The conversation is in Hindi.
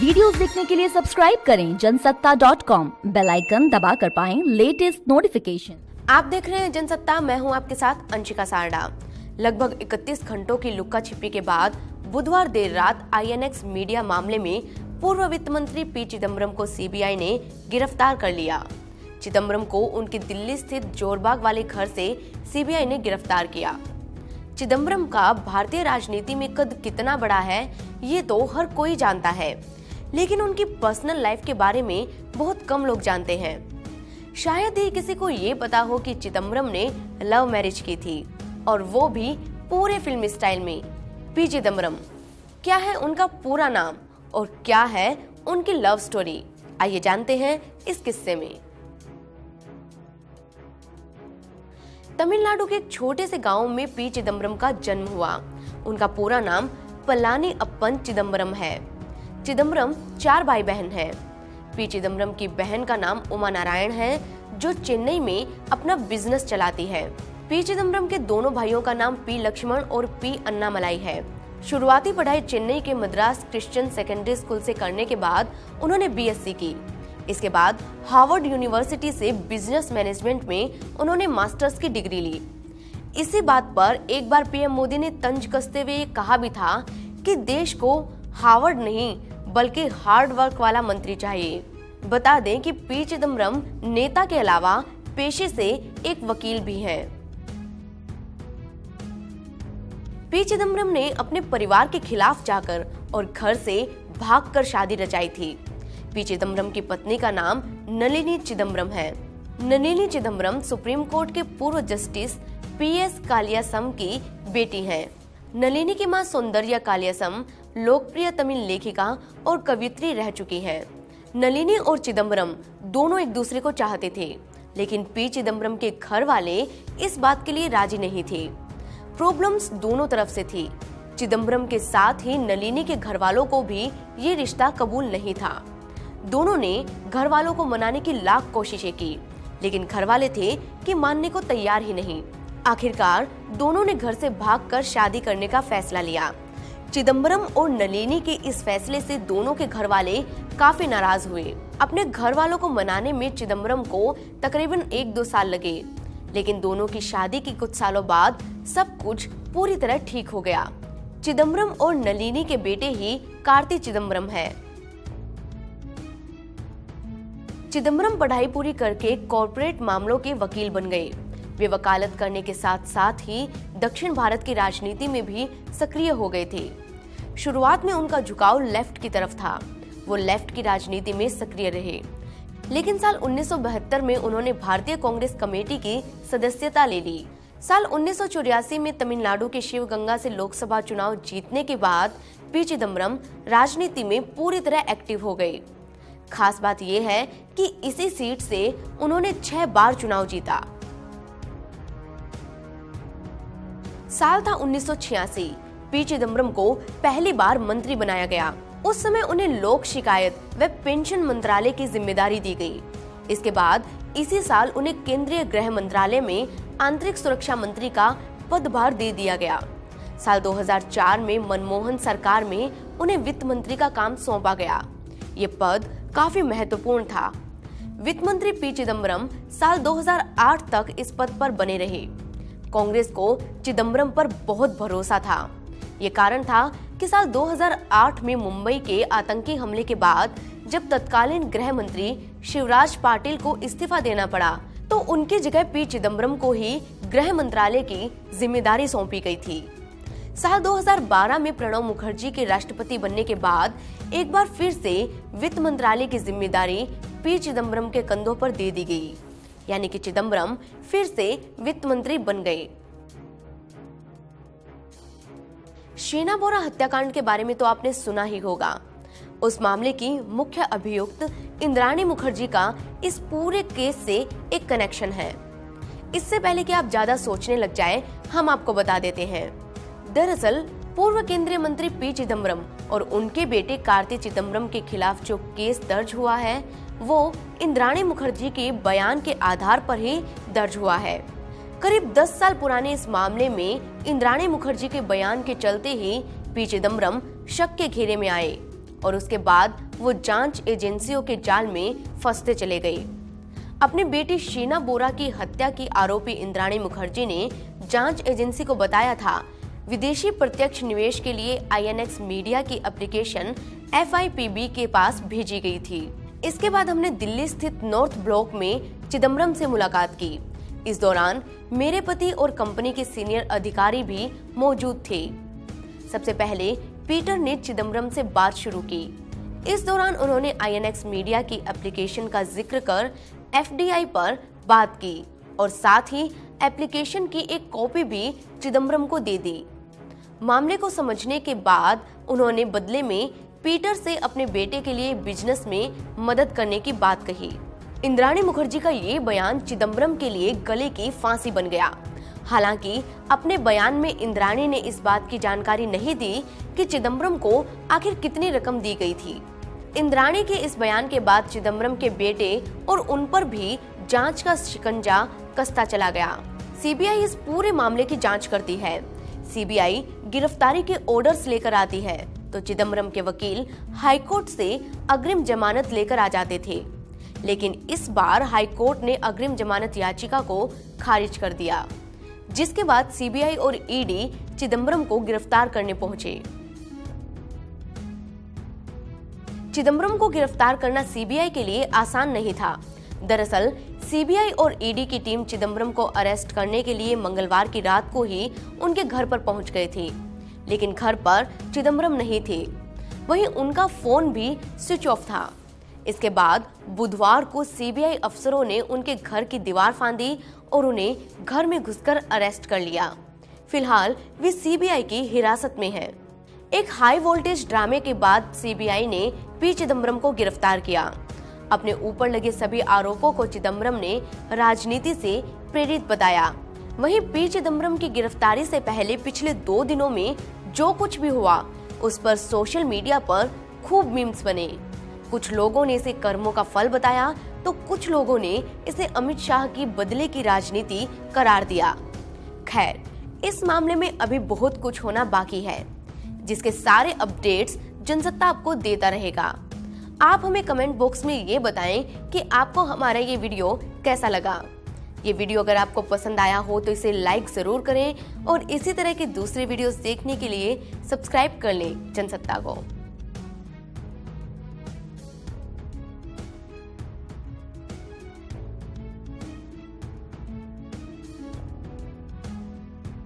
वीडियोस देखने के लिए सब्सक्राइब करें जनसत्ता.com, बेल आइकन दबाकर पाएं लेटेस्ट नोटिफिकेशन। आप देख रहे हैं जनसत्ता, मैं हूं आपके साथ अंशिका सारडा। लगभग 31 घंटों की लुक्का छिपी के बाद बुधवार देर रात INX मीडिया मामले में पूर्व वित्त मंत्री पी चिदम्बरम को CBI ने गिरफ्तार कर लिया। चिदम्बरम को उनके दिल्ली स्थित जोरबाग वाले घर से CBI ने गिरफ्तार किया। चिदम्बरम का भारतीय राजनीति में कद कितना बड़ा है ये तो हर कोई जानता है, लेकिन उनकी पर्सनल लाइफ के बारे में बहुत कम लोग जानते हैं। शायद ही किसी को ये पता हो कि चिदम्बरम ने लव मैरिज की थी, और वो भी पूरे फिल्मी स्टाइल में। पी चिदम्बरम, क्या है उनका पूरा नाम और क्या है उनकी लव स्टोरी, आइए जानते हैं इस किस्से में। तमिलनाडु के एक छोटे से गांव में पी चिदम्बरम का जन्म हुआ। उनका पूरा नाम पलानी अप्पन चिदम्बरम है। चिदम्बरम 4 भाई बहन हैं। पी चिदम्बरम की बहन का नाम उमा नारायण है, जो चेन्नई में अपना बिजनेस चलाती है। पी चिदम्बरम के दोनों भाइयों का नाम पी लक्ष्मण और पी अन्नामलाई है। शुरुआती पढ़ाई चेन्नई के मद्रास क्रिश्चियन सेकेंडरी स्कूल से करने के बाद उन्होंने BSc की। इसके बाद हार्वर्ड यूनिवर्सिटी से बिजनेस मैनेजमेंट में उन्होंने मास्टर्स की डिग्री ली। इसी बात पर एक बार PM मोदी ने तंज कसते हुए ये कहा भी था कि देश को हार्वर्ड नहीं बल्कि हार्ड वर्क वाला मंत्री चाहिए। बता दें कि पी चिदम्बरम नेता के अलावा पेशे से एक वकील भी हैं। पी चिदम्बरम ने अपने परिवार के खिलाफ जाकर और घर से भागकर शादी रचाई थी। पी चिदम्बरम की पत्नी का नाम नलिनी चिदम्बरम है। नलिनी चिदम्बरम सुप्रीम कोर्ट के पूर्व जस्टिस PS कालियासम की बेटी हैं। नलिनी की मां सौंदर्या कालियासम लोकप्रिय तमिल लेखिका और कवियत्री रह चुकी हैं। नलिनी और चिदम्बरम दोनों एक दूसरे को चाहते थे, लेकिन पी चिदम्बरम के घर वाले इस बात के लिए राजी नहीं थे। प्रॉब्लम्स दोनों तरफ से थी। चिदम्बरम के साथ ही नलिनी के घर वालों को भी ये रिश्ता कबूल नहीं था। दोनों ने घर वालों को मनाने की लाख कोशिशें की, लेकिन घर वाले थे कि मानने को तैयार ही नहीं। आखिरकार दोनों ने घर से भागकर शादी करने का फैसला लिया। चिदम्बरम और नलिनी के इस फैसले से दोनों के घर वाले काफी नाराज हुए। अपने घर वालों को मनाने में चिदम्बरम को तकरीबन 1-2 साल लगे, लेकिन दोनों की शादी के कुछ सालों बाद सब कुछ पूरी तरह ठीक हो गया। चिदम्बरम और नलिनी के बेटे ही कार्ति चिदम्बरम है। चिदम्बरम पढ़ाई पूरी करके कॉर्पोरेट मामलों के वकील बन गए। वे वकालत करने के साथ साथ ही दक्षिण भारत की राजनीति में भी सक्रिय हो गए थे। शुरुआत में उनका झुकाव लेफ्ट की तरफ था। वो लेफ्ट की राजनीति में सक्रिय रहे, लेकिन साल 1972 में उन्होंने भारतीय कांग्रेस कमेटी की सदस्यता ले ली। साल 1984 में तमिलनाडु के शिवगंगा से लोकसभा चुनाव जीतने के बाद पी चिदम्बरम राजनीति में पूरी तरह एक्टिव हो गए। खास बात यह है कि इसी सीट से उन्होंने 6 बार चुनाव जीता। साल था 1986। पी चिदम्बरम को पहली बार मंत्री बनाया गया। उस समय उन्हें लोक शिकायत व पेंशन मंत्रालय की जिम्मेदारी दी गई। इसके बाद इसी साल उन्हें केंद्रीय गृह मंत्रालय में आंतरिक सुरक्षा मंत्री का पदभार दे दिया गया। साल 2004 में मनमोहन सरकार में उन्हें वित्त मंत्री का काम सौंपा गया। ये पद काफी महत्वपूर्ण था। वित्त मंत्री पी चिदम्बरम साल 2008 तक इस पद पर बने रहे। कांग्रेस को चिदम्बरम पर बहुत भरोसा था। ये कारण था कि साल 2008 में मुंबई के आतंकी हमले के बाद जब तत्कालीन गृह मंत्री शिवराज पाटिल को इस्तीफा देना पड़ा, तो उनकी जगह पी चिदम्बरम को ही गृह मंत्रालय की जिम्मेदारी सौंपी गई थी। साल 2012 में प्रणब मुखर्जी के राष्ट्रपति बनने के बाद एक बार फिर से वित्त मंत्रालय की जिम्मेदारी पी चिदम्बरम के कंधों पर दे दी गई, यानी कि चिदम्बरम फिर से वित्त मंत्री बन गए। शेना बोरा हत्याकांड के बारे में तो आपने सुना ही होगा। उस मामले की मुख्य अभियुक्त इंद्राणी मुखर्जी का इस पूरे केस से एक कनेक्शन है। इससे पहले कि आप ज्यादा सोचने लग जाए, हम आपको बता देते हैं। दरअसल पूर्व केंद्रीय मंत्री पी चिदम्बरम और उनके बेटे कार्ति चिदम्बरम के खिलाफ जो केस दर्ज हुआ है, वो इंद्राणी मुखर्जी के बयान के आधार पर ही दर्ज हुआ है। करीब 10 साल पुराने इस मामले में इंद्राणी मुखर्जी के बयान के चलते ही पी चिदम्बरम शक के घेरे में आए। और उसके बाद वो जांच एजेंसियों के जाल में फंसते चले गए। अपनी बेटी शीना बोरा की हत्या की आरोपी इंद्राणी मुखर्जी ने जांच एजेंसी को बताया था विदेशी प्रत्यक्ष निवेश के लिए INX मीडिया की एप्लीकेशन FIPB के पास भेजी गई थी। इसके बाद हमने दिल्ली स्थित नॉर्थ ब्लॉक में चिदम्बरम से मुलाकात की। इस दौरान मेरे पति और कंपनी के सीनियर अधिकारी भी मौजूद थे। सबसे पहले पीटर ने चिदम्बरम से बात शुरू की। इस दौरान उन्होंने INX मीडिया की एप्लीकेशन का जिक्र कर FDI पर बात की और साथ ही एप्लीकेशन की एक कॉपी भी चिदम्बरम को दे दी। मामले को समझने के बाद उन्होंने बदले में पीटर से अपने बेटे के लिए बिजनेस में मदद करने की बात कही। इंद्राणी मुखर्जी का ये बयान चिदम्बरम के लिए गले की फांसी बन गया। हालांकि अपने बयान में इंद्राणी ने इस बात की जानकारी नहीं दी कि चिदम्बरम को आखिर कितनी रकम दी गई थी। इंद्राणी के इस बयान के बाद चिदम्बरम के बेटे और उन पर भी जांच का शिकंजा कसता चला गया। CBI इस पूरे मामले की जांच करती है। CBI गिरफ्तारी के ऑर्डर्स लेकर आती है तो चिदम्बरम के वकील हाईकोर्ट से अग्रिम जमानत लेकर आ जाते थे, लेकिन इस बार हाईकोर्ट ने अग्रिम जमानत याचिका को खारिज कर दिया, जिसके बाद CBI और ED चिदम्बरम को गिरफ्तार करने पहुंचे। चिदम्बरम को गिरफ्तार करना CBI के लिए आसान नहीं था। दरअसल CBI और ED की टीम चिदम्बरम को अरेस्ट करने के लिए मंगलवार की रात को ही उनके घर पर पहुंच गए थे, लेकिन घर पर चिदम्बरम नहीं थे। वहीं उनका फोन भी स्विच ऑफ था। इसके बाद बुधवार को CBI अफसरों ने उनके घर की दीवार फांदी और उन्हें घर में घुसकर अरेस्ट कर लिया। फिलहाल वे CBI की हिरासत में हैं। एक हाई वोल्टेज ड्रामे के बाद CBI ने P चिदम्बरम को गिरफ्तार किया। अपने ऊपर लगे सभी आरोपों को चिदम्बरम ने राजनीति से प्रेरित बताया। वहीं P चिदम्बरम की गिरफ्तारी से पहले पिछले 2 दिनों में जो कुछ भी हुआ उस पर सोशल मीडिया पर खूब मीम्स बने। कुछ लोगों ने इसे कर्मों का फल बताया तो कुछ लोगों ने इसे अमित शाह की बदले की राजनीति करार दिया। खैर, इस मामले में अभी बहुत कुछ होना बाकी है, जिसके सारे अपडेट्स जनसत्ता आपको देता रहेगा। आप हमें कमेंट बॉक्स में ये बताएं कि आपको हमारा ये वीडियो कैसा लगा। ये वीडियो अगर आपको पसंद आया हो तो इसे लाइक जरूर करें और इसी तरह की दूसरी वीडियोस देखने के लिए सब्सक्राइब कर लें जनसत्ता को।